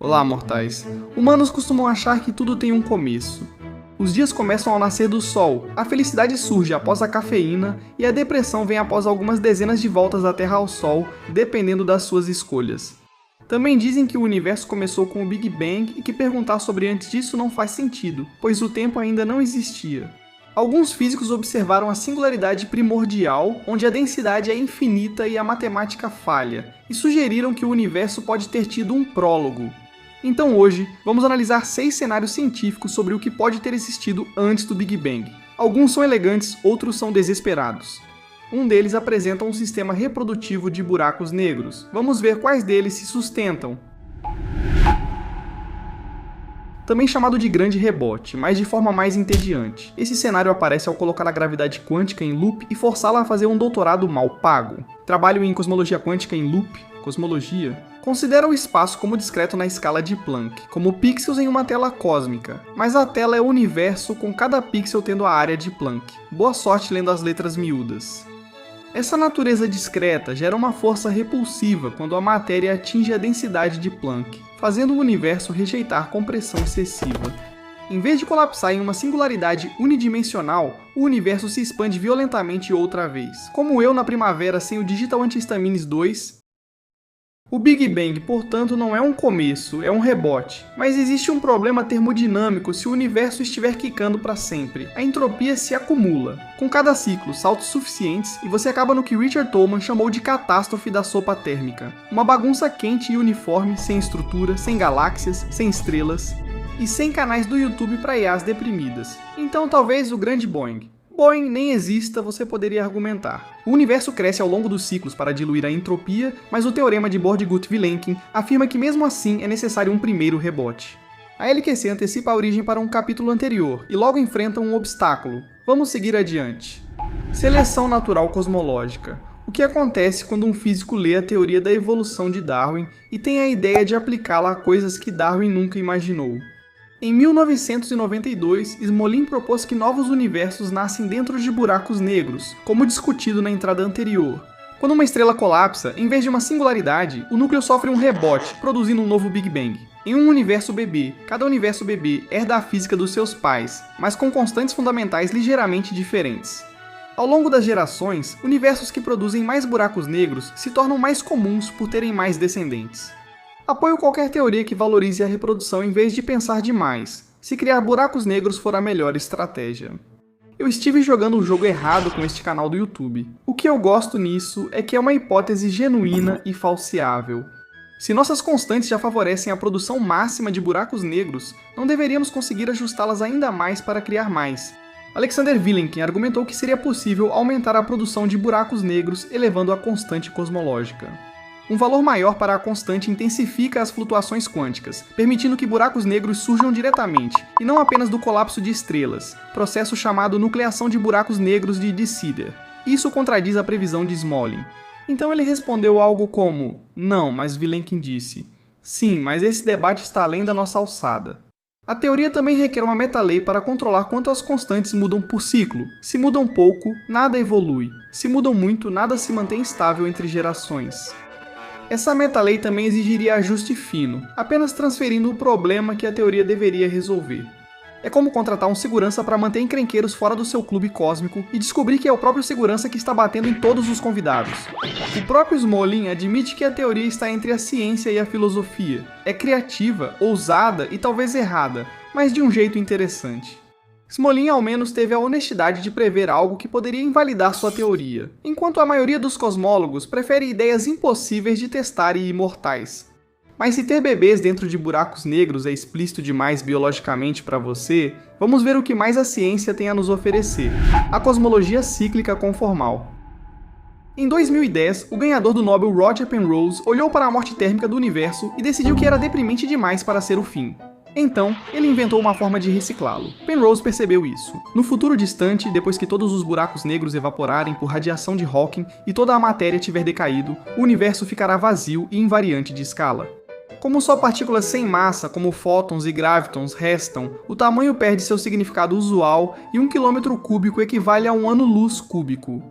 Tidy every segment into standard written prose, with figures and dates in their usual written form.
Olá, mortais. Humanos costumam achar que tudo tem um começo. Os dias começam ao nascer do sol, a felicidade surge após a cafeína e a depressão vem após algumas dezenas de voltas da Terra ao Sol, dependendo das suas escolhas. Também dizem que o universo começou com o Big Bang e que perguntar sobre antes disso não faz sentido, pois o tempo ainda não existia. Alguns físicos observaram a singularidade primordial, onde a densidade é infinita e a matemática falha, e sugeriram que o universo pode ter tido um prólogo. Então hoje, vamos analisar 6 cenários científicos sobre o que pode ter existido antes do Big Bang. Alguns são elegantes, outros são desesperados. Um deles apresenta um sistema reprodutivo de buracos negros. Vamos ver quais deles se sustentam. Também chamado de grande rebote, mas de forma mais entediante. Esse cenário aparece ao colocar a gravidade quântica em loop e forçá-la a fazer um doutorado mal pago. Trabalho em cosmologia quântica em loop, cosmologia, considera o espaço como discreto na escala de Planck, como pixels em uma tela cósmica, mas a tela é o universo com cada pixel tendo a área de Planck. Boa sorte lendo as letras miúdas. Essa natureza discreta gera uma força repulsiva quando a matéria atinge a densidade de Planck, fazendo o universo rejeitar compressão excessiva. Em vez de colapsar em uma singularidade unidimensional, o universo se expande violentamente outra vez, como eu na primavera sem o Digital Antihistamines 2. O Big Bang, portanto, não é um começo, é um rebote. Mas existe um problema termodinâmico se o universo estiver quicando para sempre. A entropia se acumula. Com cada ciclo, saltos suficientes, e você acaba no que Richard Tolman chamou de catástrofe da sopa térmica. Uma bagunça quente e uniforme, sem estrutura, sem galáxias, sem estrelas, e sem canais do YouTube para IAs deprimidas. Então talvez o grande Boing. Boing nem exista, você poderia argumentar. O universo cresce ao longo dos ciclos para diluir a entropia, mas o teorema de Borde-Gut-Vilenkin afirma que mesmo assim é necessário um primeiro rebote. A LQC antecipa a origem para um capítulo anterior e logo enfrenta um obstáculo. Vamos seguir adiante. Seleção natural cosmológica. O que acontece quando um físico lê a teoria da evolução de Darwin e tem a ideia de aplicá-la a coisas que Darwin nunca imaginou? Em 1992, Smolin propôs que novos universos nascem dentro de buracos negros, como discutido na entrada anterior. Quando uma estrela colapsa, em vez de uma singularidade, o núcleo sofre um rebote, produzindo um novo Big Bang. Em um universo bebê, cada universo bebê herda a física dos seus pais, mas com constantes fundamentais ligeiramente diferentes. Ao longo das gerações, universos que produzem mais buracos negros se tornam mais comuns por terem mais descendentes. Apoio qualquer teoria que valorize a reprodução em vez de pensar demais, se criar buracos negros for a melhor estratégia. Eu estive jogando o jogo errado com este canal do YouTube. O que eu gosto nisso é que é uma hipótese genuína e falseável. Se nossas constantes já favorecem a produção máxima de buracos negros, não deveríamos conseguir ajustá-las ainda mais para criar mais. Alexander Vilenkin argumentou que seria possível aumentar a produção de buracos negros elevando a constante cosmológica. Um valor maior para a constante intensifica as flutuações quânticas, permitindo que buracos negros surjam diretamente, e não apenas do colapso de estrelas, processo chamado nucleação de buracos negros de de Sider. Isso contradiz a previsão de Smolin. Então ele respondeu algo como: não, mas Vilenkin disse. Sim, mas esse debate está além da nossa alçada. A teoria também requer uma metalei para controlar quanto as constantes mudam por ciclo. Se mudam pouco, nada evolui. Se mudam muito, nada se mantém estável entre gerações. Essa metalei também exigiria ajuste fino, apenas transferindo o problema que a teoria deveria resolver. É como contratar um segurança para manter encrenqueiros fora do seu clube cósmico e descobrir que é o próprio segurança que está batendo em todos os convidados. O próprio Smolin admite que a teoria está entre a ciência e a filosofia. É criativa, ousada e talvez errada, mas de um jeito interessante. Smolin ao menos teve a honestidade de prever algo que poderia invalidar sua teoria, enquanto a maioria dos cosmólogos prefere ideias impossíveis de testar e imortais. Mas se ter bebês dentro de buracos negros é explícito demais biologicamente para você, vamos ver o que mais a ciência tem a nos oferecer: a cosmologia cíclica conformal. Em 2010, o ganhador do Nobel Roger Penrose olhou para a morte térmica do universo e decidiu que era deprimente demais para ser o fim. Então, ele inventou uma forma de reciclá-lo. Penrose percebeu isso. No futuro distante, depois que todos os buracos negros evaporarem por radiação de Hawking e toda a matéria tiver decaído, o universo ficará vazio e invariante de escala. Como só partículas sem massa, como fótons e gravitons, restam, o tamanho perde seu significado usual e 1 km cúbico equivale a um ano-luz cúbico.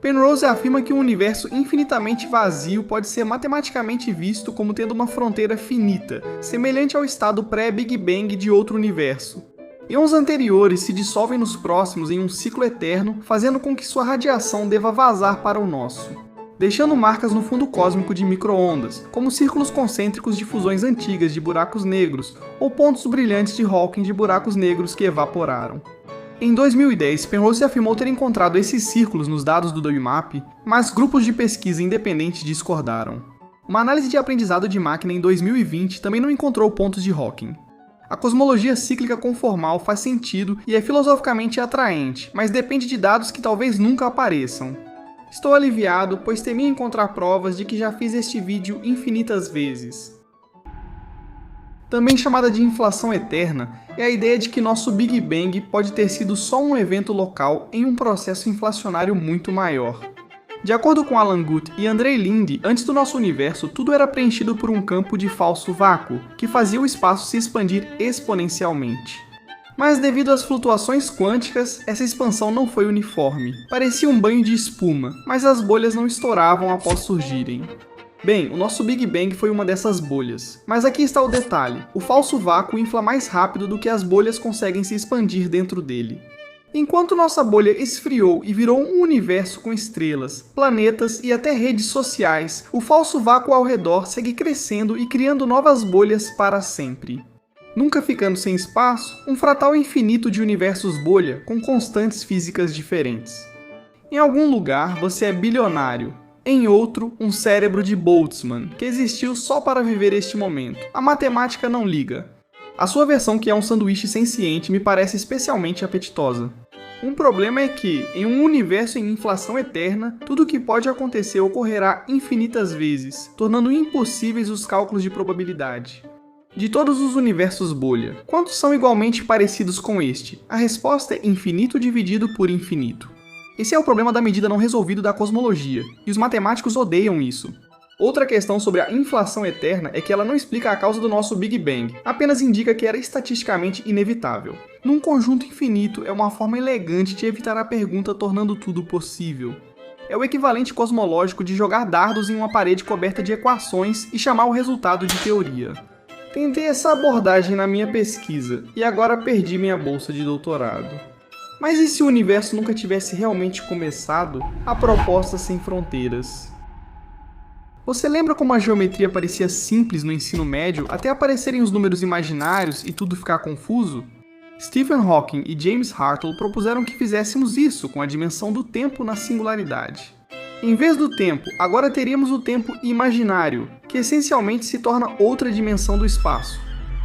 Penrose afirma que um universo infinitamente vazio pode ser matematicamente visto como tendo uma fronteira finita, semelhante ao estado pré-Big Bang de outro universo. Íons anteriores se dissolvem nos próximos em um ciclo eterno, fazendo com que sua radiação deva vazar para o nosso, deixando marcas no fundo cósmico de micro-ondas, como círculos concêntricos de fusões antigas de buracos negros ou pontos brilhantes de Hawking de buracos negros que evaporaram. Em 2010, Penrose afirmou ter encontrado esses círculos nos dados do DOIMAP, mas grupos de pesquisa independentes discordaram. Uma análise de aprendizado de máquina em 2020 também não encontrou pontos de Hawking. A cosmologia cíclica conformal faz sentido e é filosoficamente atraente, mas depende de dados que talvez nunca apareçam. Estou aliviado, pois temi encontrar provas de que já fiz este vídeo infinitas vezes. Também chamada de inflação eterna, é a ideia de que nosso Big Bang pode ter sido só um evento local em um processo inflacionário muito maior. De acordo com Alan Guth e Andrei Linde, antes do nosso universo, tudo era preenchido por um campo de falso vácuo, que fazia o espaço se expandir exponencialmente. Mas devido às flutuações quânticas, essa expansão não foi uniforme. Parecia um banho de espuma, mas as bolhas não estouravam após surgirem. Bem, o nosso Big Bang foi uma dessas bolhas. Mas aqui está o detalhe: o falso vácuo infla mais rápido do que as bolhas conseguem se expandir dentro dele. Enquanto nossa bolha esfriou e virou um universo com estrelas, planetas e até redes sociais, o falso vácuo ao redor segue crescendo e criando novas bolhas para sempre. Nunca ficando sem espaço, um fratal infinito de universos bolha com constantes físicas diferentes. Em algum lugar você é bilionário, em outro, um cérebro de Boltzmann, que existiu só para viver este momento. A matemática não liga. A sua versão, que é um sanduíche senciente, me parece especialmente apetitosa. Um problema é que, em um universo em inflação eterna, tudo o que pode acontecer ocorrerá infinitas vezes, tornando impossíveis os cálculos de probabilidade. De todos os universos bolha, quantos são igualmente parecidos com este? A resposta é infinito dividido por infinito. Esse é o problema da medida não resolvido da cosmologia, e os matemáticos odeiam isso. Outra questão sobre a inflação eterna é que ela não explica a causa do nosso Big Bang, apenas indica que era estatisticamente inevitável. Num conjunto infinito é uma forma elegante de evitar a pergunta tornando tudo possível. É o equivalente cosmológico de jogar dardos em uma parede coberta de equações e chamar o resultado de teoria. Tentei essa abordagem na minha pesquisa, e agora perdi minha bolsa de doutorado. Mas e se o universo nunca tivesse realmente começado? A proposta sem fronteiras. Você lembra como a geometria parecia simples no ensino médio até aparecerem os números imaginários e tudo ficar confuso? Stephen Hawking e James Hartle propuseram que fizéssemos isso com a dimensão do tempo na singularidade. Em vez do tempo, agora teríamos o tempo imaginário, que essencialmente se torna outra dimensão do espaço.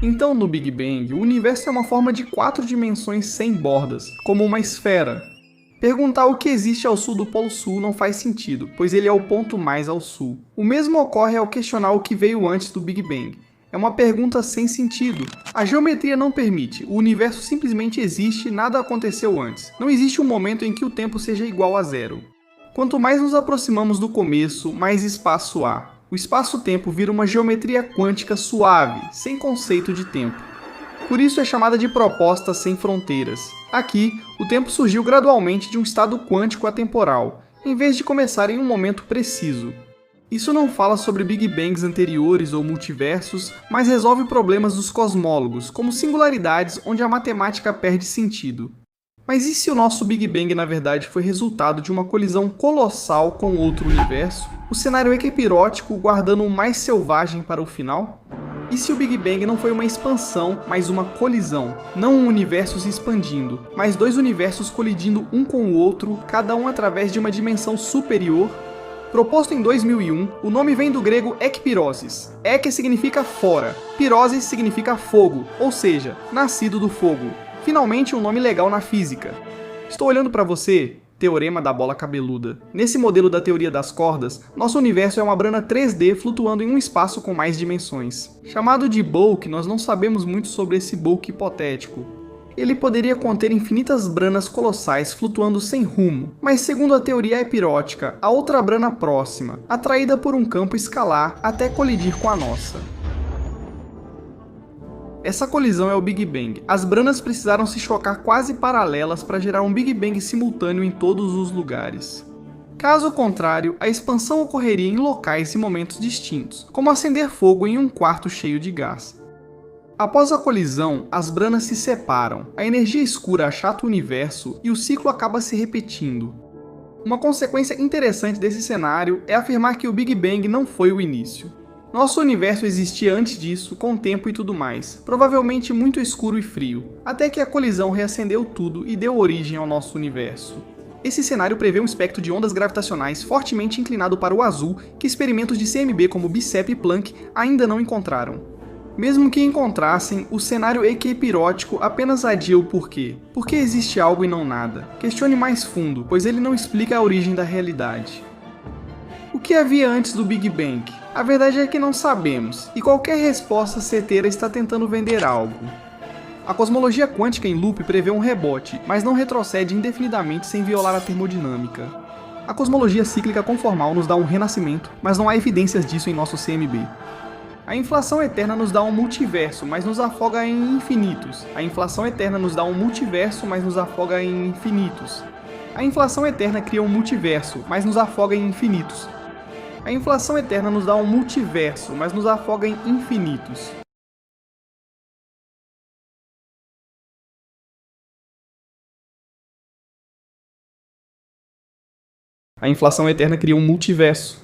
Então, no Big Bang, o universo é uma forma de 4 dimensões sem bordas, como uma esfera. Perguntar o que existe ao sul do Polo Sul não faz sentido, pois ele é o ponto mais ao sul. O mesmo ocorre ao questionar o que veio antes do Big Bang. É uma pergunta sem sentido. A geometria não permite, o universo simplesmente existe e nada aconteceu antes. Não existe um momento em que o tempo seja igual a zero. Quanto mais nos aproximamos do começo, mais espaço há. O espaço-tempo vira uma geometria quântica suave, sem conceito de tempo. Por isso é chamada de proposta sem fronteiras. Aqui, o tempo surgiu gradualmente de um estado quântico atemporal, em vez de começar em um momento preciso. Isso não fala sobre Big Bangs anteriores ou multiversos, mas resolve problemas dos cosmólogos, como singularidades onde a matemática perde sentido. Mas e se o nosso Big Bang na verdade foi resultado de uma colisão colossal com outro universo? O cenário equipirótico guardando o mais selvagem para o final? E se o Big Bang não foi uma expansão, mas uma colisão? Não um universo se expandindo, mas 2 universos colidindo um com o outro, cada um através de uma dimensão superior? Proposto em 2001, o nome vem do grego ekpirosis. Ek significa fora, pirosis significa fogo, ou seja, nascido do fogo. Finalmente um nome legal na física. Estou olhando para você, teorema da bola cabeluda. Nesse modelo da teoria das cordas, nosso universo é uma brana 3D flutuando em um espaço com mais dimensões. Chamado de bulk, nós não sabemos muito sobre esse bulk hipotético. Ele poderia conter infinitas branas colossais flutuando sem rumo, mas segundo a teoria epirótica, a outra brana próxima, atraída por um campo escalar até colidir com a nossa. Essa colisão é o Big Bang. As branas precisaram se chocar quase paralelas para gerar um Big Bang simultâneo em todos os lugares. Caso contrário, a expansão ocorreria em locais e momentos distintos, como acender fogo em um quarto cheio de gás. Após a colisão, as branas se separam, a energia escura achata o universo e o ciclo acaba se repetindo. Uma consequência interessante desse cenário é afirmar que o Big Bang não foi o início. Nosso universo existia antes disso, com tempo e tudo mais, provavelmente muito escuro e frio, até que a colisão reacendeu tudo e deu origem ao nosso universo. Esse cenário prevê um espectro de ondas gravitacionais fortemente inclinado para o azul que experimentos de CMB como Bicep e Planck ainda não encontraram. Mesmo que encontrassem, o cenário equipirótico apenas adia o porquê. Por que existe algo e não nada? Questione mais fundo, pois ele não explica a origem da realidade. O que havia antes do Big Bang? A verdade é que não sabemos, e qualquer resposta certeira está tentando vender algo. A cosmologia quântica em loop prevê um rebote, mas não retrocede indefinidamente sem violar a termodinâmica. A cosmologia cíclica conformal nos dá um renascimento, mas não há evidências disso em nosso CMB. A inflação eterna nos dá um multiverso, mas nos afoga em infinitos. A inflação eterna nos dá um multiverso, mas nos afoga em infinitos. A inflação eterna cria um multiverso, mas nos afoga em infinitos. A inflação eterna nos dá um multiverso, mas nos afoga em infinitos. A inflação eterna cria um multiverso,